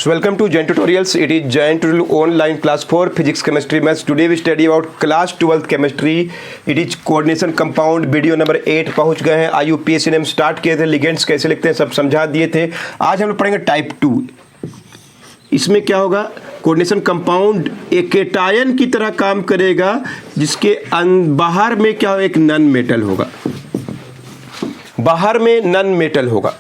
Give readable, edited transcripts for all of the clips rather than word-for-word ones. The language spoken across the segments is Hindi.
So welcome to Jain Tutorials. It is Jain Tutorial online class 4 physics, chemistry, maths. Today we study about class 12th chemistry. It is coordination compound. Video number 8 पहुंच गए हैं। IUPAC ने हम स्टार्ट किए थे, लिगेंड्स कैसे लिखते हैं सब समझा दिए थे। आज हम लोग पढ़ेंगे टाइप 2। इसमें क्या होगा, कोऑर्डिनेशन कंपाउंड एक केटायन की तरह काम करेगा, जिसके बाहर में क्या हो, एक नॉन मेटल होगा। बाहर में नॉन मेटल होगा,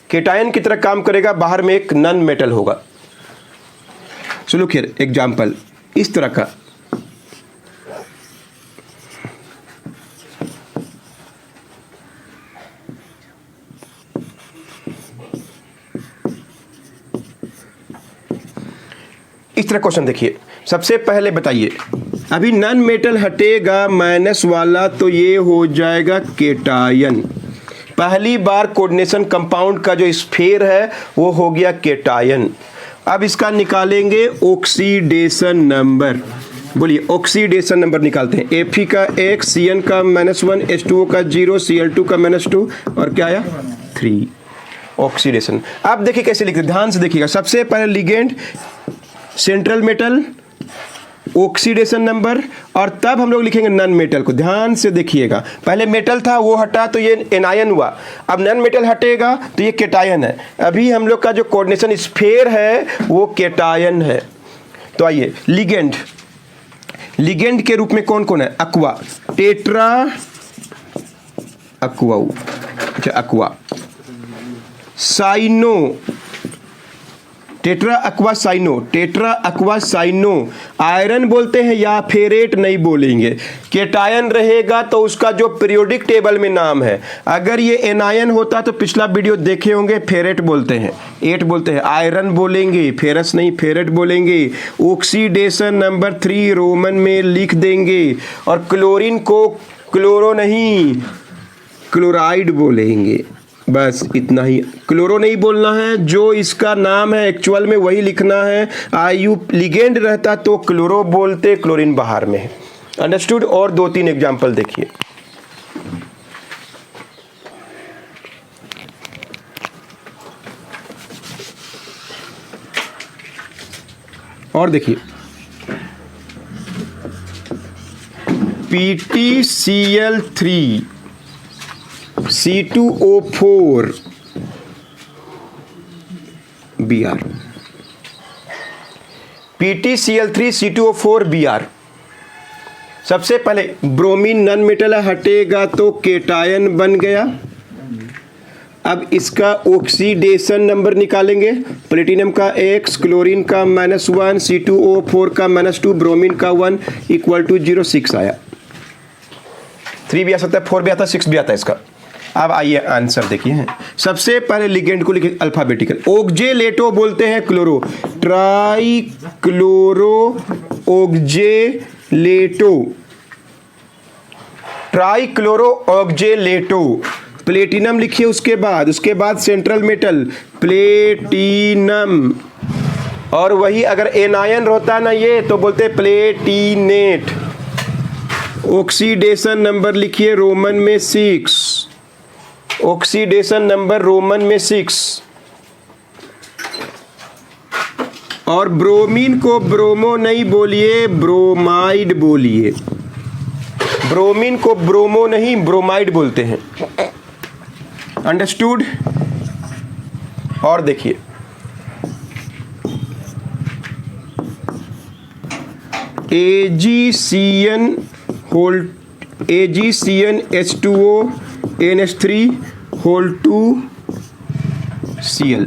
केटायन की तरह काम करेगा, बाहर में एक नॉन मेटल होगा। सो लुक हियर एग्जांपल, इस तरह का इस तरह क्वेश्चन देखिए। सबसे पहले बताइए, अभी नॉन मेटल हटेगा माइनस वाला, तो ये हो जाएगा केटायन। पहली बार कोऑर्डिनेशन कंपाउंड का जो स्फीयर है वो हो गया केटायन। अब इसका निकालेंगे ऑक्सीडेशन नंबर। बोलिए ऑक्सीडेशन नंबर निकालते हैं। Fe का 1, Cn का -1, H2O का 0, Cl2 का -2 और क्या आया 3 ऑक्सीडेशन। अब देखिए कैसे लिखते हैं, ध्यान से देखिएगा। सबसे पहले ligand, central metal, oxidation number, और तब हम लोग लिखेंगे नॉन मेटल को। ध्यान से देखिएगा, पहले मेटल था वो हटा तो ये एनायन हुआ, अब नॉन मेटल हटेगा तो ये केटायन है। अभी हम लोग का जो कोऑर्डिनेशन स्फीयर है वो केटायन है। तो आइए लिगेंड, लिगेंड के रूप में कौन कौन है, अक्वा, टेट्रा अक्वा, अच्छा aqua, cyano, tetra aqua cyano, tetra aqua cyano. Iron बोलते हैं या फेरेट नहीं बोलेंगे। केटायन रहेगा तो उसका जो पीरियोडिक टेबल में नाम है, अगर ये एनायन होता तो पिछला वीडियो देखे होंगे, फेरेट बोलते हैं, 8 बोलते हैं। आयरन बोलेंगे, फेरस नहीं फेरेट बोलेंगे। ऑक्सीडेशन नंबर 3 रोमन में लिख देंगे, और क्लोरीन को क्लोरो नहीं क्लोराइड बोलेंगे। बस इतना ही, क्लोरो नहीं बोलना है, जो इसका नाम है एक्चुअल में वही लिखना है। आयु लिगेंड रहता तो क्लोरो बोलते, क्लोरीन बाहर में है। अंडरस्टूड। और 2-3 एग्जांपल देखिए। और देखिए PTCl3 C2O4 Br, PTCl3 C2O4 Br। सबसे पहले ब्रोमीन नॉन मेटल हटेगा तो केटायन बन गया। अब इसका ऑक्सीडेशन नंबर निकालेंगे। प्लेटिनम का X, क्लोरीन का -1, C2O4 का -2, ब्रोमीन का 1 = 0, 6 आया। 3 भी आ सकता है, 4 भी आता है, 6 भी आता है इसका। अब आइए आंसर देखिए। सबसे पहले लिगेंड को लिखे अल्फाबेटिकल। ऑक्जेलेटो बोलते हैं chloro, try chloro oxalato, try chloro oxalato. Platinum लिखिए उसके बाद सेंट्रल मेटल प्लेटिनम, और वही अगर एनायन होता ना ये तो बोलते प्लेटिनेट। ऑक्सीडेशन नंबर लिखिए रोमन में 6, ऑक्सीडेशन नंबर रोमन में 6। और ब्रोमीन को ब्रोमो नहीं बोलिए, ब्रोमाइड बोलिए। ब्रोमीन को ब्रोमो नहीं ब्रोमाइड बोलते हैं। अंडरस्टूड। और देखिए AgCN H2O NH3 2 Cl।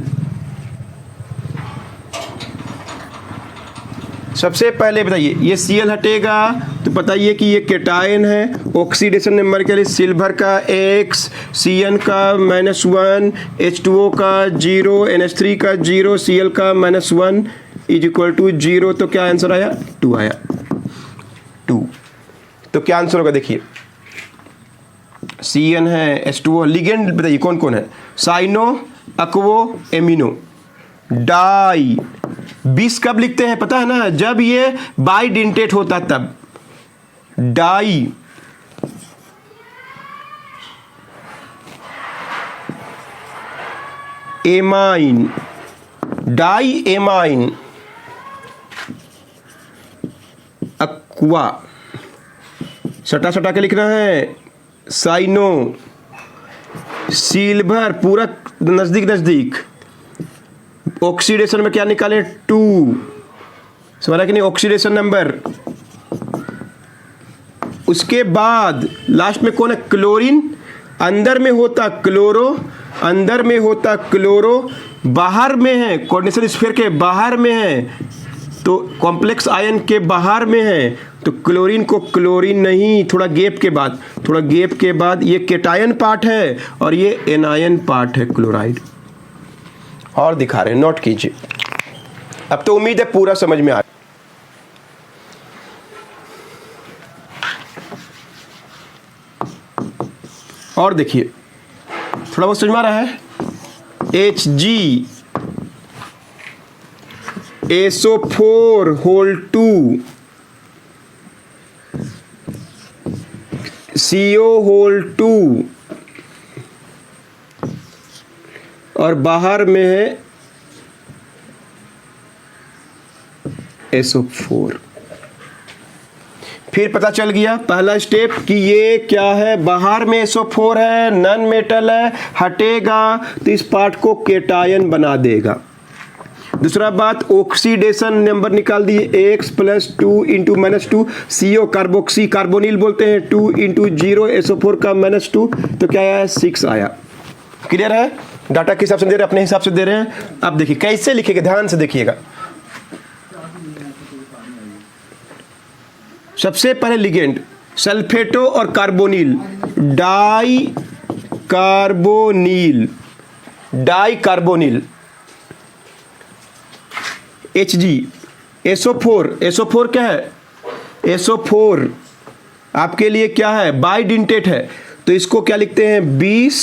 सबसे पहले बताइए, ये Cl हटेगा तो बताइए कि ये केटायन है। ऑक्सीडेशन नंबर के लिए सिल्वर का X, Cn का -1, H2O का 0, NH3 का 0, Cl का -1 = 0। तो क्या आंसर आया, 2 आया, 2। तो क्या आंसर होगा देखिए, Cn है, H2O। लिगेंड बताइए कौन कौन है, साइनो, अक्वो, एमिनो, डाई। 20 कब लिखते हैं पता है ना, जब ये बाइडेंटेट होता तब। Di, amine, diamine aqua, सटा सटा के लिखना है, साइनो, सिल्वर, पूरा नजदीक नजदीक। ऑक्सीडेशन में क्या निकाले? 2, समझा कि नहीं, ऑक्सीडेशन नंबर। उसके बाद लास्ट में कौन है? क्लोरीन। अंदर में होता क्लोरो, अंदर में होता क्लोरो, बाहर में है, कोऑर्डिनेशन स्फीयर के बाहर में है, तो कॉम्प्लेक्स आयन के बाहर में है, तो क्लोरीन को क्लोरीन नहीं, थोड़ा गैप के बाद, थोड़ा गैप के बाद ये केटायन पार्ट है और ये एनायन पार्ट है क्लोराइड। और दिखा रहे हैं, नोट कीजिए। अब तो उम्मीद है पूरा समझ में आ। और देखिए थोड़ा बहुत समझ में आ रहा है। Hg SO4 whole 2 CO whole 2 और बाहर में है SO4। फिर पता चल गया पहला स्टेप कि ये क्या है, बाहर में SO4 है, नॉन मेटल है, हटेगा तो इस पार्ट को केटायन बना देगा। दूसरा बात, ऑक्सीडेशन नंबर निकाल दिए, X + 2 × -2 CO कार्बोक्सी कार्बोनिल बोलते हैं, 2 × 0 SO4 का -2, तो क्या आया? 6 आया। क्लियर है? डाटा किस हिसाब से दे रहे हैं? अपने हिसाब से दे रहे हैं। अब देखिए कैसे लिखेगा, ध्यान से देखिएगा। सबसे पहले लिगेंड सल्फेटो और carbonyl, dicarbonyl, dicarbonyl, Hg SO4, SO4 क्या है? SO4 आपके लिए क्या है? बाइडेंटेट है, तो इसको क्या लिखते हैं? 20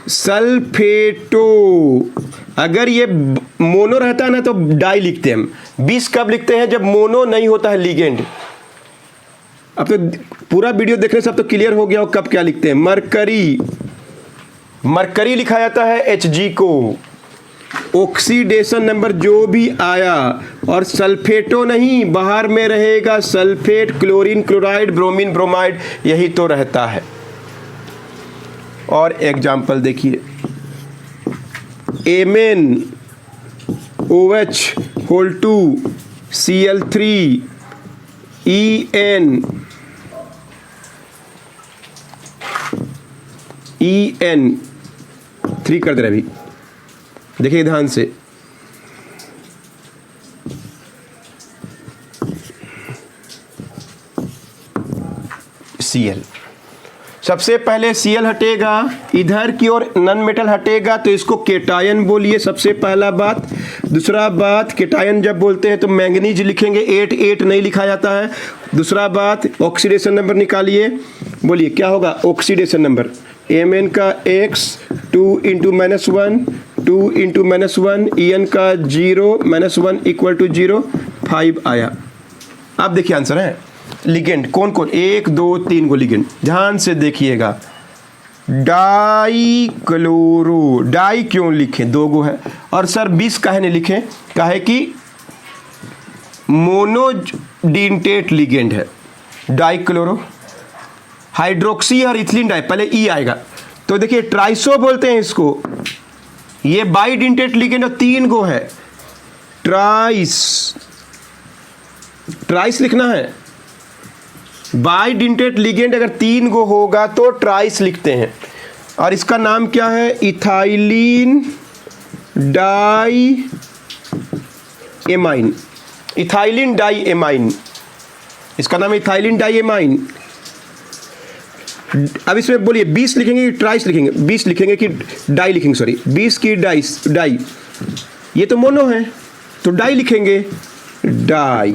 सल्फेटो। अगर ये मोनो रहता है ना तो डाई लिखते हैं हम। 20 कब लिखते हैं? जब मोनो नहीं होता है लिगेंड। अब तो पूरा वीडियो देखने से अब तो क्लियर हो गया हो कब क्या लिखते हैं। मरकरी, मरकरी लिखा जाता है Hg को। ऑक्सीडेशन नंबर जो भी आया, और सल्फेटो नहीं, बाहर में रहेगा sulphate, chlorine, chloride, bromine, bromide, यही तो रहता है। और एग्जाम्पल देखिए, Mn OH whole 2 Cl3 En 3 कर दे रहे। अभी देखिए ध्यान से, Cl, सबसे पहले Cl हटेगा, इधर की ओर नॉन मेटल हटेगा, तो इसको केटायन बोलिए, सबसे पहला बात। दूसरा बात, केटायन जब बोलते हैं तो मैंगनीज लिखेंगे, 8 नहीं लिखा जाता है। दूसरा बात, ऑक्सीडेशन नंबर निकालिए, बोलिए क्या होगा ऑक्सीडेशन नंबर? Mn का X 2 × -1 2 × -1, En का 0 -1 = 0, 5 आया। अब देखिए आंसर है। लिगेंड कौन कौन? 1 2 3 गो लिगेंड, ध्यान से देखिएगा। डाई क्लोरो, डाई क्यों लिखे? 2 गो है। और सर 20 काहे नहीं लिखे? काहे कि मोनोडेंटेट लिगेंड है। डाई क्लोरो, हाइड्रोक्सी और इथिलीन डाई, पहले ई आएगा, तो देखिए ट्राइसो बोलते हैं इसको। ये बाइडेंटेट लिगेंड और 3 गो है। ट्राइस, ट्राइस लिखना है। बाइडेंटेट लिगेंड अगर 3 गो होगा तो ट्राइस लिखते हैं। और इसका नाम क्या है? Ethylene diamine, ethylene diamine, इसका नाम है इथाइलिन डाई एमाइन। अब इसमें बोलिए 20 लिखेंगे कि ट्राइस लिखेंगे? 20 लिखेंगे कि डाई लिखेंगे? सॉरी, 20 की डाई, ये तो मोनो है तो डाई लिखेंगे। डाई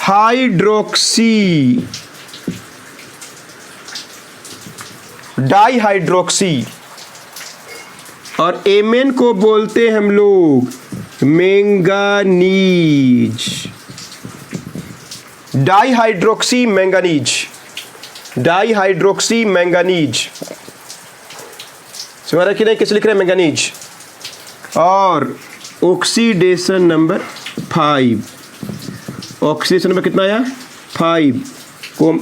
हाइड्रोक्सी, डाई हाइड्रोक्सी, और एमएन को बोलते हैं हम लोग manganese, di hydroxy manganese, di hydroxy manganese. समझ रहे कि नहीं? किस लिख रहे हैं? मैंगनीज। और ऑक्सीडेशन नंबर 5, ऑक्सीडेशन नंबर कितना आया? 5 को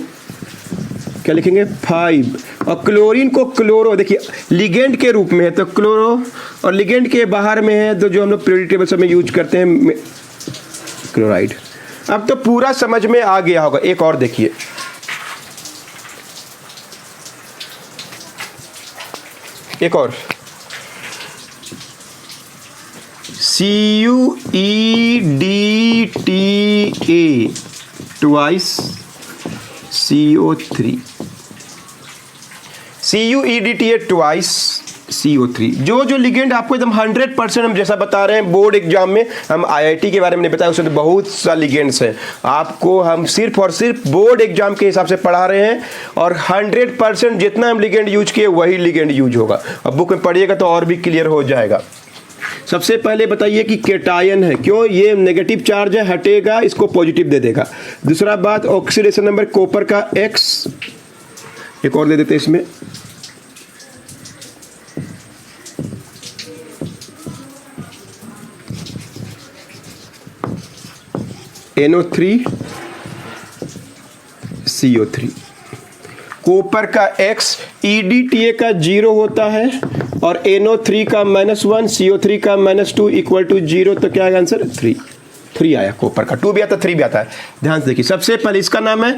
क्या लिखेंगे? 5। और क्लोरीन को क्लोरो, देखिए लिगेंड के रूप में है तो क्लोरो, और लिगेंड के बाहर में है तो जो हम लोग पीरियोडिक टेबल में यूज करते हैं क्लोराइड। अब तो पूरा समझ में आ गया होगा। एक और देखिए, एक और CuEDTA twice CO3, CuEDTA twice CO3। जो लिगेंड आपको एकदम 100% हम जैसा बता रहे हैं बोर्ड एग्जाम में, हम IIT के बारे में नहीं बताया, उसमें तो बहुत सा लिगेंड्स हैं, आपको हम सिर्फ और सिर्फ बोर्ड एग्जाम के हिसाब से पढ़ा रहे हैं, और 100% जितना हम लिगेंड यूज किए वही लिगेंड यूज होगा। अब बुक में पढ़िएगा तो और भी क्लियर हो जाएगा। सबसे पहले बताइए कि केटायन है, क्यों? ये नेगेटिव चार्ज है, हटेगा, इसको पॉजिटिव दे देगा। दूसरा बात, ऑक्सीडेशन नंबर कॉपर का X, एक और दे देते हैं इसमें, NO3 CO3। कॉपर का X EDTA का 0 होता है, और NO3 का -1 CO3 का -2 इक्वल टू 0, तो क्या है आंसर? 3 आया। कॉपर का 2 भी आता है, 3 भी आता है। ध्यान से देखिए, सबसे पहले इसका नाम है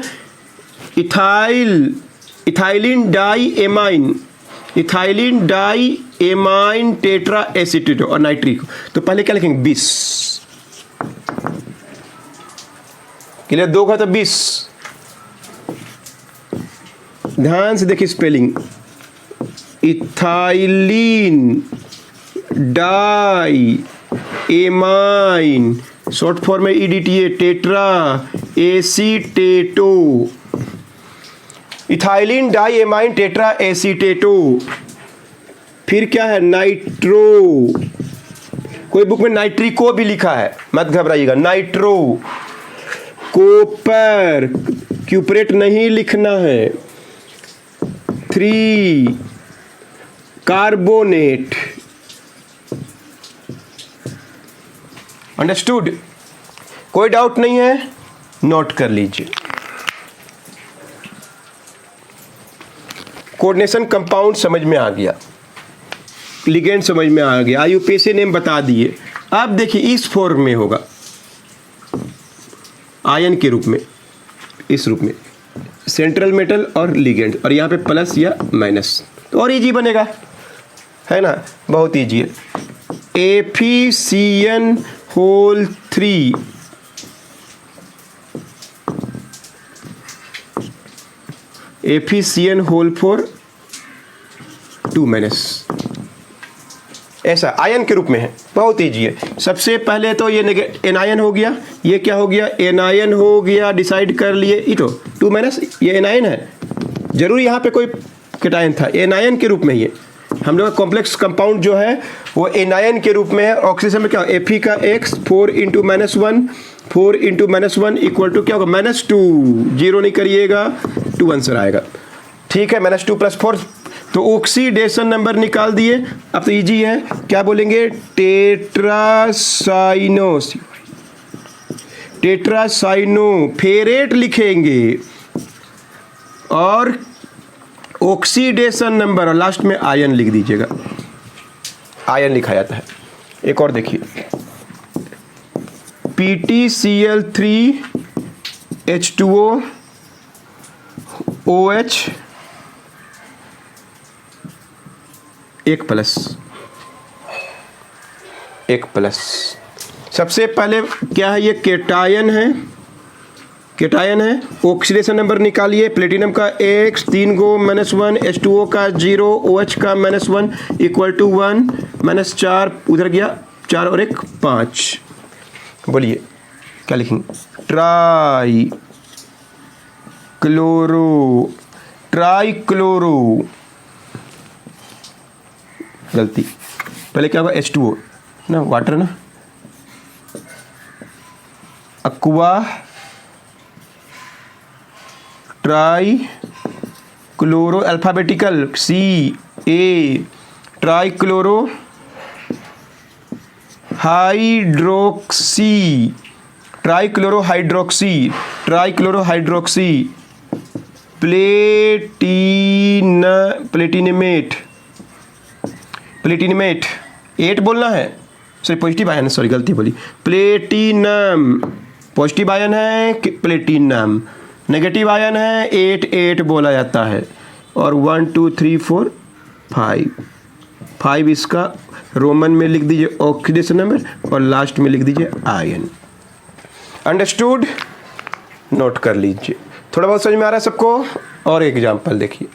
ethylene diamine tetra acetate और नाइट्रिक। तो पहले क्या लिखेंगे? 20। क्लियर? 2 का तो 20। ध्यान से देखिए spelling, ethylene diamine, short form में EDTA, tetra acetato, ethylene diamine tetra acetato. फिर क्या है? नाइट्रो, कोई बुक में नाइट्रिको भी लिखा है, मत घबराइएगा। नाइट्रो, कॉपर, क्यूपरेट नहीं लिखना है। 3 कार्बोनेट। अंडरस्टूड? कोई डाउट नहीं है? नोट कर लीजिए। कोऑर्डिनेशन कंपाउंड समझ में आ गया, लिगेंड समझ में आ गया, IUPAC नेम बता दिए। अब देखिए इस फॉर्म में होगा, आयन के रूप में, इस रूप में, सेंट्रल मेटल और लिगेंड, और यहाँ पे प्लस या माइनस, तो और इजी बनेगा, है ना? बहुत इजी है। FeCN3 FeCN4 2- ऐसा आयन के रूप में है, बहुत ईजी है। सबसे पहले तो ये एनायन हो गया, ये क्या हो गया? एनायन हो गया, डिसाइड कर लिए। ये तो 2- ये एनायन है, जरूर यहाँ पे कोई केटायन था, एनायन के रूप में ये हम लोग का कॉम्प्लेक्स कंपाउंड जो है वो एनायन के रूप में है। ऑक्सीजन में क्या? Fe का X 4 × -1, 4 × -1 इक्वल टू क्या होगा? -2। 0 नहीं करिएगा, 2 आंसर आएगा। ठीक है, -2 + 4, तो ऑक्सीडेशन नंबर निकाल दिए। अब तो इजी है, क्या बोलेंगे? टेट्रासाइनो फेरेट लिखेंगे, और ऑक्सीडेशन नंबर, और लास्ट में आयन लिख दीजिएगा, आयन लिखा जाता है। एक और देखिए, PtCl3 H2O OH 1+। सबसे पहले क्या है? ये केटायन है, ऑक्सीडेशन नंबर निकालिए। प्लेटिनम का X 3 गो -1, H2O का 0, OH का -1 इक्वल टू 1, -4 उधर गया, 4 और 1 5। बोलिए क्या लिखेंगे? ट्राइक्लोरो, गलती, पहले क्या होगा? H2O ना, वाटर ना, aqua trichloro, alphabetical CA trichloro hydroxy, platinate 8 बोलना है, सॉरी पॉजिटिव आयन है, सॉरी गलती बोली, प्लेटिनम पॉजिटिव आयन है, प्लेटिनम नेगेटिव आयन है, 8 बोला जाता है। और 1 2 3 4 5 इसका रोमन में लिख दीजिए ऑक्सीडेशन नंबर और लास्ट में लिख दीजिए आयन। अंडरस्टूड, नोट कर लीजिए। थोड़ा बहुत समझ में आ रहा है सबको? और एग्जाम्पल देखिए,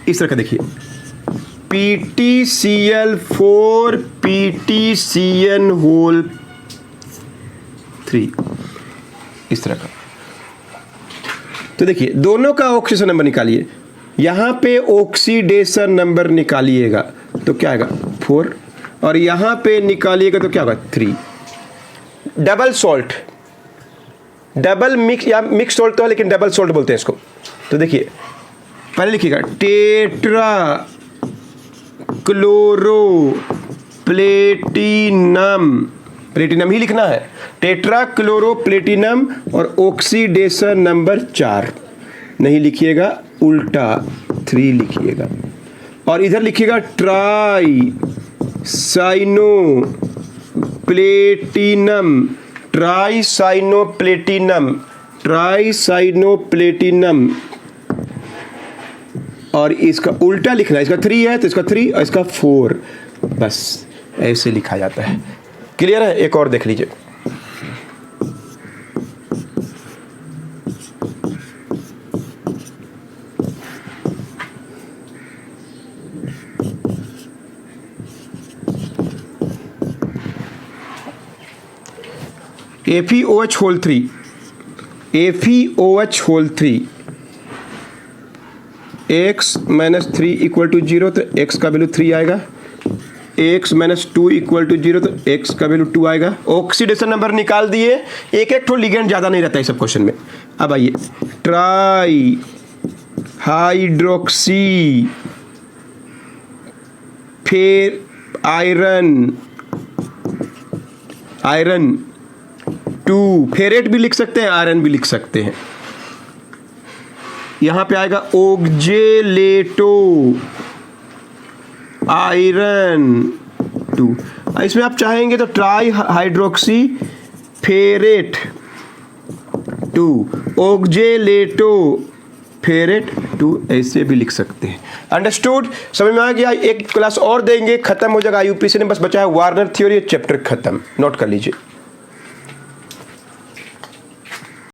इस तरह का देखिए, PTCl4 PTCN होल 3, इस तरह का। तो देखिए दोनों का ऑक्सीडेशन नंबर निकालिए, यहां पे ऑक्सीडेशन नंबर निकालिएगा तो क्या आएगा 4, और यहां पे निकालिएगा तो क्या होगा 3। डबल सॉल्ट, डबल मिक्स या मिक्स सॉल्ट तो है लेकिन डबल सॉल्ट बोलते हैं इसको। तो देखिए पहले लिखिएगा टेट्रा क्लोरो प्लेटिनम ही लिखना है, टेट्रा क्लोरो प्लेटिनम और ऑक्सीडेशन नंबर 4 नहीं लिखिएगा, उल्टा 3 लिखिएगा। और इधर लिखिएगा ट्राई साइनो प्लेटिनम, और इसका उल्टा लिखना है, इसका 3 है तो इसका 3 और इसका 4, बस ऐसे लिखा जाता है। क्लियर है? एक और देख लीजिए, FeOH होल 3, x - 3 = 0 तो x का वैल्यू 3 आएगा, x - 2 = 0 तो x का वैल्यू 2 आएगा। ऑक्सीडेशन नंबर निकाल दिए, एक ठो लिगेंड ज़्यादा नहीं रहता है सब क्वेश्चन में। अब आइए ट्राई हाइड्रोक्सी, फिर आयरन 2, फेरेट भी लिख सकते हैं, आयरन भी लिख सकते हैं। यहां पे आएगा ऑक्जेलेटो आयरन 2। इसमें आप चाहेंगे तो trihydroxy ferrate 2, oxalato ferrate 2 ऐसे भी लिख सकते हैं। अंडरस्टूड, समझ में आ गया? एक क्लास और देंगे, खत्म हो जाएगा IUPAC ने, बस बचा है वार्नर थ्योरी, चैप्टर खत्म। नोट कर लीजिए।